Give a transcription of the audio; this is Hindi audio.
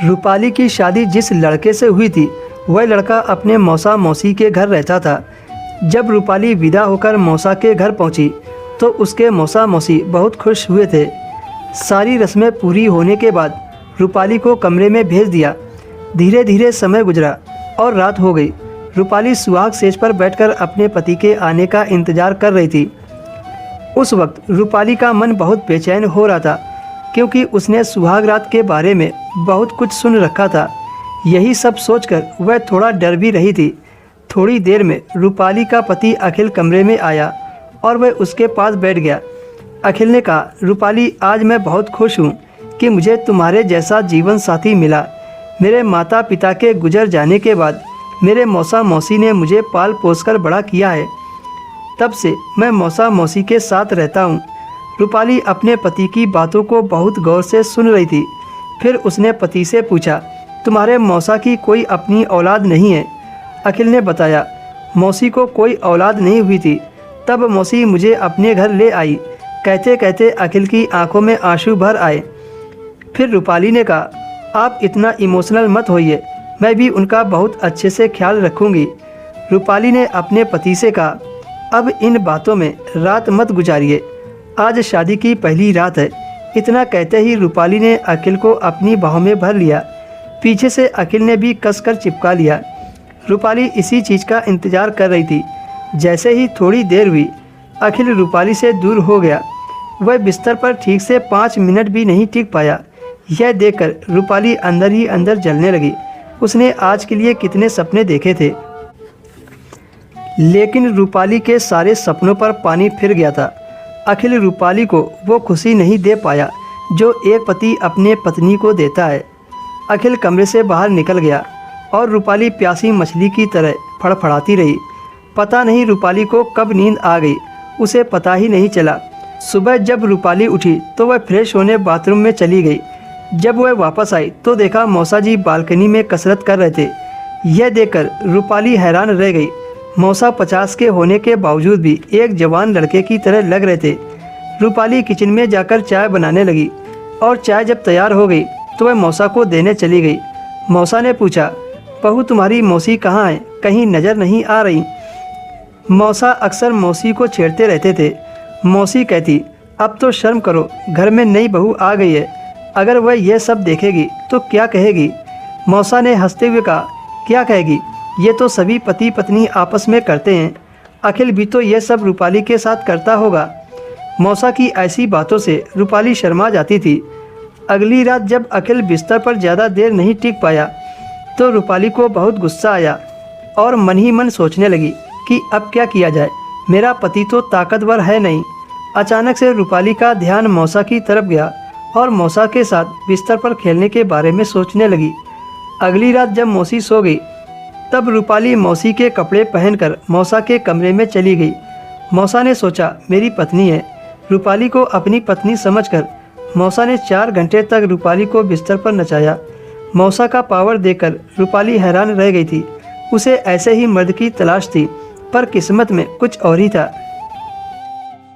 रूपाली की शादी जिस लड़के से हुई थी वह लड़का अपने मौसा मौसी के घर रहता था। जब रूपाली विदा होकर मौसा के घर पहुंची तो उसके मौसा मौसी बहुत खुश हुए थे। सारी रस्में पूरी होने के बाद रूपाली को कमरे में भेज दिया। धीरे धीरे समय गुजरा और रात हो गई। रूपाली सुहाग सेज पर बैठकर अपने पति के आने का इंतजार कर रही थी। उस वक्त रूपाली का मन बहुत बेचैन हो रहा था क्योंकि उसने सुहाग रात के बारे में बहुत कुछ सुन रखा था। यही सब सोचकर वह थोड़ा डर भी रही थी। थोड़ी देर में रूपाली का पति अखिल कमरे में आया और वह उसके पास बैठ गया। अखिल ने कहा, रूपाली, आज मैं बहुत खुश हूँ कि मुझे तुम्हारे जैसा जीवन साथी मिला। मेरे माता पिता के गुजर जाने के बाद मेरे मौसा मौसी ने मुझे पाल पोस कर बड़ा किया है। तब से मैं मौसा मौसी के साथ रहता हूँ। रूपाली अपने पति की बातों को बहुत गौर से सुन रही थी। फिर उसने पति से पूछा, तुम्हारे मौसा की कोई अपनी औलाद नहीं है? अखिल ने बताया, मौसी को कोई औलाद नहीं हुई थी। तब मौसी मुझे अपने घर ले आई। कहते कहते अखिल की आंखों में आंसू भर आए। फिर रूपाली ने कहा, आप इतना इमोशनल मत होइए, मैं भी उनका बहुत अच्छे से ख्याल रखूंगी। रूपाली ने अपने पति से कहा, अब इन बातों में रात मत गुजारिए, आज शादी की पहली रात है। इतना कहते ही रूपाली ने अखिल को अपनी बाहों में भर लिया। पीछे से अखिल ने भी कसकर चिपका लिया। रूपाली इसी चीज़ का इंतज़ार कर रही थी। जैसे ही थोड़ी देर हुई, अखिल रूपाली से दूर हो गया। वह बिस्तर पर ठीक से 5 मिनट भी नहीं टिक पाया। यह देखकर रूपाली अंदर ही अंदर जलने लगी। उसने आज के लिए कितने सपने देखे थे, लेकिन रूपाली के सारे सपनों पर पानी फिर गया था। अखिल रूपाली को वो खुशी नहीं दे पाया जो एक पति अपने पत्नी को देता है। अखिल कमरे से बाहर निकल गया और रूपाली प्यासी मछली की तरह फड़फड़ाती रही। पता नहीं रूपाली को कब नींद आ गई, उसे पता ही नहीं चला। सुबह जब रूपाली उठी तो वह फ्रेश होने बाथरूम में चली गई। जब वह वापस आई तो देखा मौसा जी बालकनी में कसरत कर रहे थे। यह देखकर रूपाली हैरान रह गई। मौसा 50 के होने के बावजूद भी एक जवान लड़के की तरह लग रहे थे। रूपाली किचन में जाकर चाय बनाने लगी और चाय जब तैयार हो गई तो वह मौसा को देने चली गई। मौसा ने पूछा, बहू, तुम्हारी मौसी कहाँ है? कहीं नज़र नहीं आ रही। मौसा अक्सर मौसी को छेड़ते रहते थे। मौसी कहती, अब तो शर्म करो, घर में नई बहू आ गई है। अगर वह यह सब देखेगी तो क्या कहेगी? मौसा ने हंसते हुए कहा, क्या कहेगी? ये तो सभी पति पत्नी आपस में करते हैं। अखिल भी तो यह सब रूपाली के साथ करता होगा। मौसा की ऐसी बातों से रूपाली शर्मा जाती थी। अगली रात जब अखिल बिस्तर पर ज़्यादा देर नहीं टिक पाया तो रूपाली को बहुत गुस्सा आया और मन ही मन सोचने लगी कि अब क्या किया जाए, मेरा पति तो ताकतवर है नहीं। अचानक से रूपाली का ध्यान मौसा की तरफ गया और मौसा के साथ बिस्तर पर खेलने के बारे में सोचने लगी। अगली रात जब मौसी सो गई तब रूपाली मौसी के कपड़े पहनकर मौसा के कमरे में चली गई। मौसा ने सोचा, मेरी पत्नी है। रूपाली को अपनी पत्नी समझकर मौसा ने 4 घंटे तक रूपाली को बिस्तर पर नचाया। मौसा का पावर देखकर रूपाली हैरान रह गई थी। उसे ऐसे ही मर्द की तलाश थी, पर किस्मत में कुछ और ही था।